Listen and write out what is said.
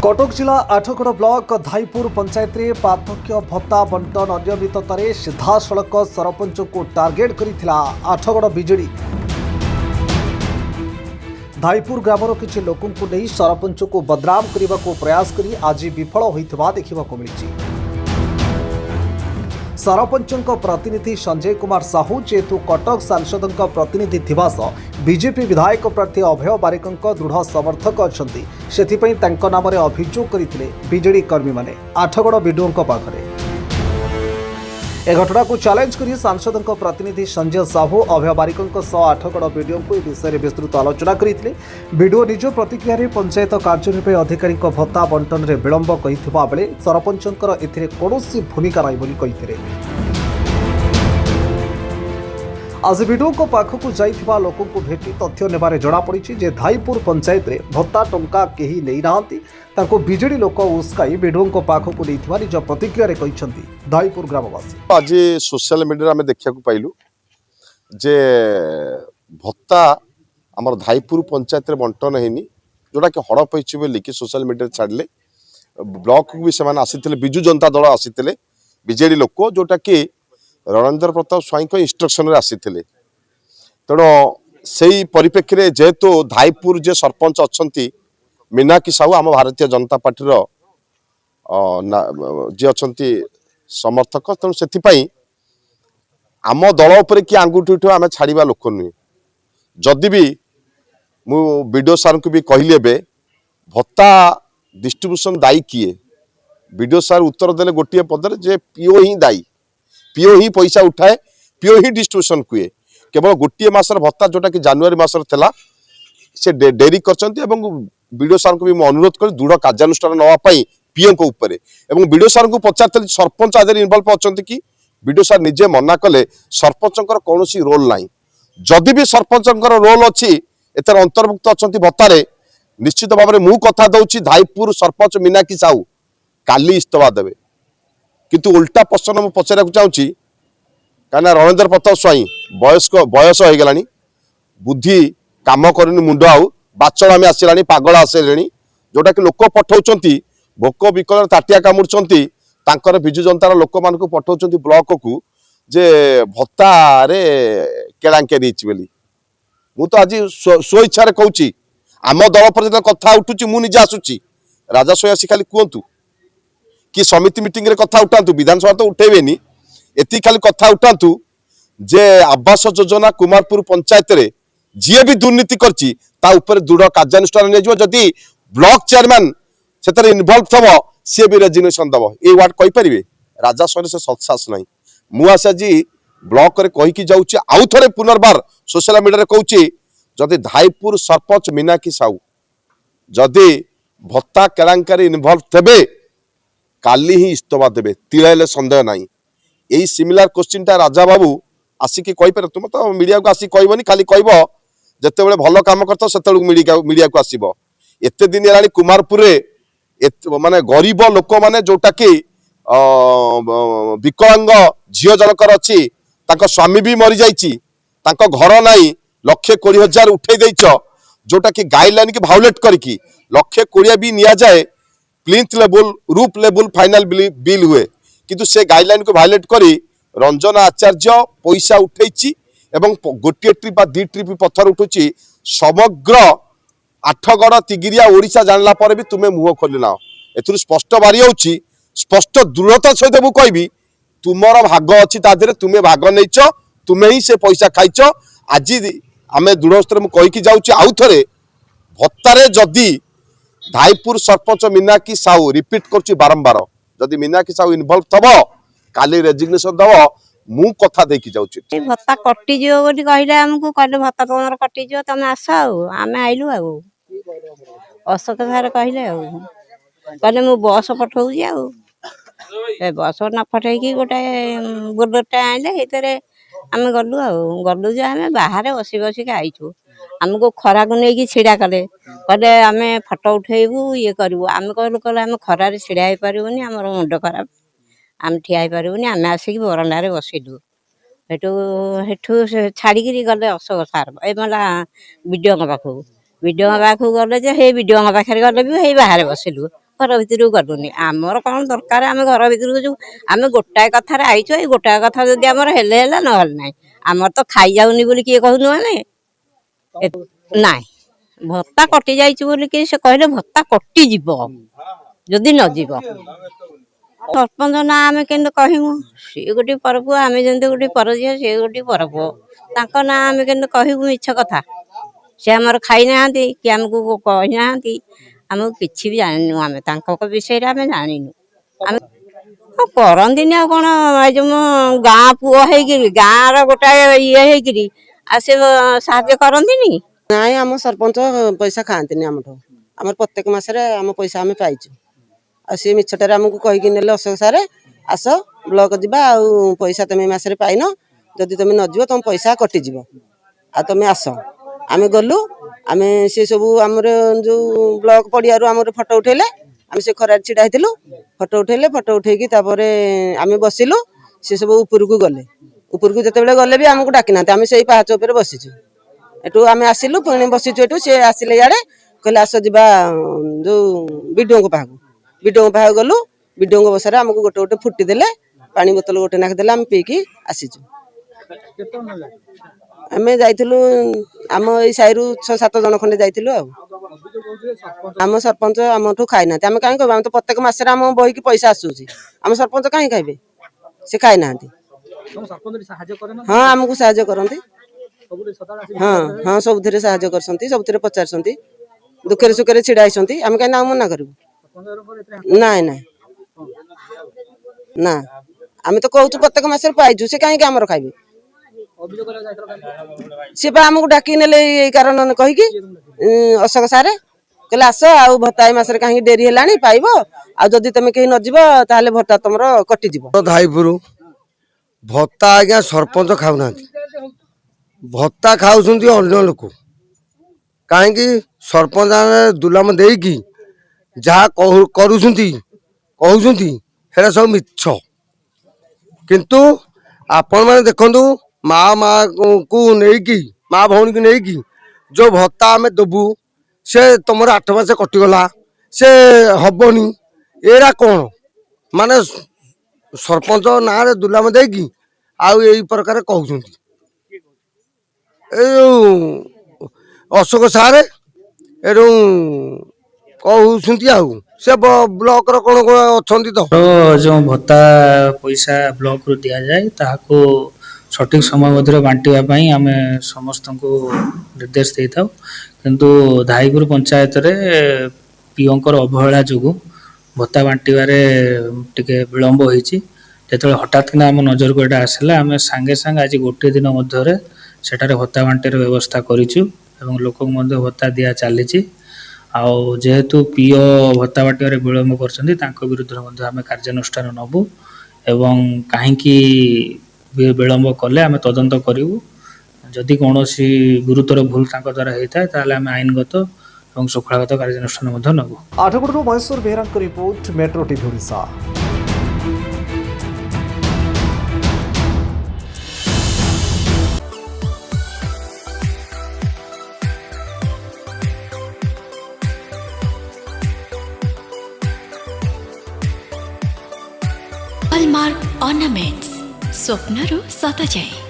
कटक जिला आठगड़ ब्लॉक धाईपुर पंचायत रे पार्थक्य भत्ता बंटन अनियमिततार सीधासलख सरपंच को टार्गेट करथिला आठगड़ बीजेडी। धाईपुर ग्रामर किछि लोकों को नहीं सरपंच को बदनाम करने को प्रयास करी आज विफल होइथिबा देखिबाकु मिलिछि। सरपंच प्रतिनिधि संजय कुमार साहू जेतु कटक सांसद प्रतिनिधि थिबा बीजेपी विधायक प्रार्थी अभय बारिक दृढ़ समर्थक अछंती सेथिपई तांको नामरे अभियोग करथिले बीजेडी कर्मी माने आठगड़ बीडीओ पाखरे। ए घटना को चैलेंज करी सांसद प्रतिनिधि संजय साहू अभय बारिक आठगड़ बीडीओ को विषय विस्तृत आलोचना करथिले। बीडीओ निज प्रतिक्रिया रे पंचायत कार्यनिर्वाही अधिकारी भत्ता बंटन रे विलंब कहिथिबा बेले सरपंचकर एथिरे कोनोसी भूमिका नाही बोली कहिथिले। आज बीडीओ पाखक जाइथिबा लोकों को भेटी तथ्य नेबारे जणा पड़िछि जे धाईपुर पंचायत रे भत्ता टंका केही नै नाहंती ताको बीजेडी लोक उस्काई बीडीओ पाखक नैथिबा निज प्रतिक्रिया रे कहिसंती धाईपुर ग्रामवासी। आज सोशल मीडिया में देखा पाइलु जे भत्ता आमर धाईपुर पंचायत रे बंटन हैनी जोटा कि हड़प होइछि बोली कि सोशल मीडिया छाड़ले ब्लॉक को भी से आसीथिले बिजु जनता दल आसीथिले बीजेडी लोक जोटा कि रणेंद्र प्रताप स्वाई को इंस्ट्रक्शन रे आसीथिले। तेणु सेही परिप्रेक्षी रे जेहेतु धाईपुर जे सरपंच अछंती मीनाक्षी साहू आम भारतीय जनता पार्टी जे अछंती समर्थक तेणु से आम दल उपर कि आंगुठी उठे आम छाड़ा लोक नुहे। जदि भी मु बीडीओ सार को भी कहली एबे भत्ता डिस्ट्रीब्यूशन दायी किए बीडीओ सार उत्तर देले गोटे पदर जे पीओ ही दायी पीओ ही पैसा उठाए पीओ ही डिस्ट्रीब्यूशन कुए केवल गोटे मासर भत्ता जोटा कि जनवरी मासर थला से डेरी करचंती एवं बीडीओ सार को भी अनुरोध कर दृढ़ कार्यानुष्ठान नवाई पीओ को ऊपर एवं बीडीओ सार को पचार सरपंच आदि इनवल्व अच्छा कि बीडीओ सार निजे मना कले सरपंचर कौन रोल ना जदि भी सरपंचर रोल अच्छी एतर अंतर्भुक्त अच्छा भत्तार निश्चित भाव में मु कथा दूसरी धाईपुर सरपंच मीनाक्षी साहू काली इस्तफा देवे किंतु उल्टा प्रश्न मुझे पचार चाहूँगी कहीं रणेंद्र प्रताप स्वाई बयस हो गलानी बुद्धि काम करनी मुंड आउ बाचड़ामी आसलानी पागल आसले जोटा कि लोक पठाउछंती भोक विकल ताटिया कामुड़ुछंती तांकर बिजु जनतार लोक मान को पठाउछंती ब्लॉक को जे भत्ता रे केलांकेरी बोली मु तो आज स्व इच्छा कहूँ आम दल पर जो कथा उठुची मु निजे आसुची राजा सोई आसी खाली कहतु कि समिति मीटिंग रे कथा उठातु विधानसभा तो उठेबेनी एति खाली कथा उठातु जे आवास योजना कुमारपुर पंचायत रे जी भी दुर्नीति करछि ता ऊपर दृढ़ कार्यानुष्ठान नै जबो जदि ब्लॉक चेयरमैन सेतर इन्वॉल्व थबो सी भी रेजिग्नेशन दबो ए वार्ड कहि परिबे राजा सोरे से सत्सास नै मु आशा जी ब्लॉक रे कहि कि जाउछि आउ थरे पुनर्बार सोशल मीडिया रे कहउछि जदि धाईपुर सरपंच मीनाक्षी साहू जदि भत्ता केलांकारी इन्वॉल्व थबे काली ही इस्तफा देवे तिले सन्देह ना यही सिमिलार क्वेश्चन टा राजा बाबू आसिक कहीपर तुम तो मीडिया को आसिक कहबनी खाली कहब जिते भल कम करता से मीडिया को आसब एत दिन है कुमारपुर माने गरीब लोक माने जोटा कि विकलांग झील जनकर अच्छी स्वामी भी मरी जाइए घर नाई 1,20,000 उठे देच जोटा कि गाइडलाइन की भायोलेट करके 1,20,000 भी निया जाए प्लिंथ लेवल रूप लेवल फाइनल बिल हुए किंतु से गाइडलाइन को भायोलेट करी रंजन आचार्य पैसा उठेची एवं गोटे ट्रिप दी ट्रिप पत्थर उठुची समग्र आठगड़ तिगिरिया ओडिशा जानला पर भी तुम्हें मुह खोली ना एथुर स्पष्ट बारी होची स्पष्ट दृढ़ता सहित मु कहबी तुमर भाग अच्छी तादरे तुम्हें भाग नहींच तुम्हें ही से पैसा खाइच आज आम दृढ़ मु कहीकि जाऊँ आउ थे भत्तारे जदि धाईपुर सरपंच मीनाक्षी साहू रिपीट कर बारंबार जदि मीनाक्षी साहू इनवल्व थब काली रेजिग्नेशन दब मु कथा देखी जाऊँ भत्ता कटिଯିव बोली कहले आमको कहले भत्ता तुम कटिଯିव तुम आस आम आइलु अशोक सार कहले कहले मु बस पठाऊँगी बस न पठेकी गोटे बोलेरोटे आइले आम गलु गलु जे आम बाहर बसी बसिक आईचु आमको खरा को लेकिन छिड़ा कले कहले आम फटो उठेबू ये करूँ आम कहलु कहले आम खरार छिड़ा हो पारूनी आम मुंड खराब आम ठिया हो पारूनी आम आसिक बरंडारे बसिलु हेठू छाड़ी गले अशोक सार ए बीडीओ पाखक गले जे हे बीडीओ पाखे गले भी हे बाहर बसिलु घर भितर गलुनि आमर कौन दरकार आम घर भितर जो आम गोटाए कथार आईचु ये गोटाए कथा जदि आमर हेले ना ना आमर तो खाई जाऊनी बोली किए कहूनु आमे नाई भत्ता कटि जाइछि बोली कि से कहले भत्ता कटि जीव जदि न जीव सरपंच ना आम के कहूँ सी गोटे परपु आम जमी गोटे पर झील सी गोटे परपु तांको ना आम के कहूँ मिछ कथा से आमर खाई ना कि आमको कही ना आमको किसी भी जानिनु आम विषय आम जानिनु आम करती आ कौन जो गाँ पुओ है गाँव गोटाए ये है से साहाଯ୍य करती नाई आम सरपंच पैसा खाती आम प्रत्येक मसरे आम पैसा आम पाइचु आ सी मिछटारे आमको कहीकि नेले अशोक सारे आस ब्लॉक जीवा आ पैसा तुम मसरे पाइन जदि तुम न तुम पैसा कटिज आ तुम आस आम गलु आम सी सब आमर जो ब्लॉक पड़िया आमर फटो उठेले आम से खरार छिड़ा होइतिलु फटो उठेले फटो उठेकी आम बसिलु सी सब उपरकू गले उपरकू जितेबाला गले भी आमको डाकी ना आम से पाहाच उपर बसीचु एटू आम आसिलु पुणी बसीचु एटू सी आसिले इे कहले आस जा जो विडो पाहू गलु विडो बसारे आमको गोटे गोटे फुटी देले पानी बोतल गोटे नाखिदेले आम पीकी आसीचु आम जाइलु आम ये साइरु 6-7 जन खंडे जाइलु आम सरपंच आम खाई ना आम कहीं कहूँ तो प्रत्येक मसरे आम बहीकि पैसा आसूसी आम सरपंच कहीं खाइबे से खाई ना हाँ आमको साहाଯ୍य करती हाँ हाँ सब साहाଯ୍य करती सब पचार दुखे सुखे छिड़ा होती आम कहीं मना करूँ नाई ना ना आम तो कहूँ प्रत्येक मसरे पाइचु से कहीं आमर खाइबे सी आमको डाकी नेले कारण कहीकि अशोक सारे कहले आस आ भत्ता मसरे कहीं डेरी है पाइब आदि तुम कहीं नजीब ताल भत्ता तुम कटिज धाईपुर भत्ता आज्ञा सरपंच खाऊना भत्ता खाऊँ अन्य लोक कहीं सरपंच दुलाम देकी जहाँ कहते सब मिछ किंतु आपण मैंने देखु माँ को लेकिन माँ भौणी को लेकिन जो भत्ता आम देवु से तुम 8 मास कटिगला से हबनी एरा कौन माने सरपंच ना दुलाम देकी आउ यही प्रकार कहते अशोक सारे कहते आउ से ब्लॉक रो कौन अच्छा तो जो भत्ता पैसा ब्लॉक रू दि जाए ताको सठिक समय मध्य बांटा आम समस्त को निर्देश दे था किंतु धाईपुर पंचायत रे पीओंकर अवहेला जो भत्ता बांटे टिके विलंब होती जो हठात कि आम नजर को यहाँ आसला आम सांगे सांगे आज गोटे दिन मध्य सेठारे भत्ता बांटे व्यवस्था करूँ लोक भत्ता दिया चली जेहेतु पीओ भत्ता बांटे विलंब कर विरुद्ध आम कार्यानुष्ठान नबू एवं कहीं विलंब कले आम तदंत करूँ जदि कौन गुरुतर भूल द्वारा होता है आम आईनगत और शृंखलागत कार्यानुष्ठान नबू। आठगड़ू Maheshwar Behera report metro TV Odisha. Hallmark ornaments स्वप्नरू सत जाए।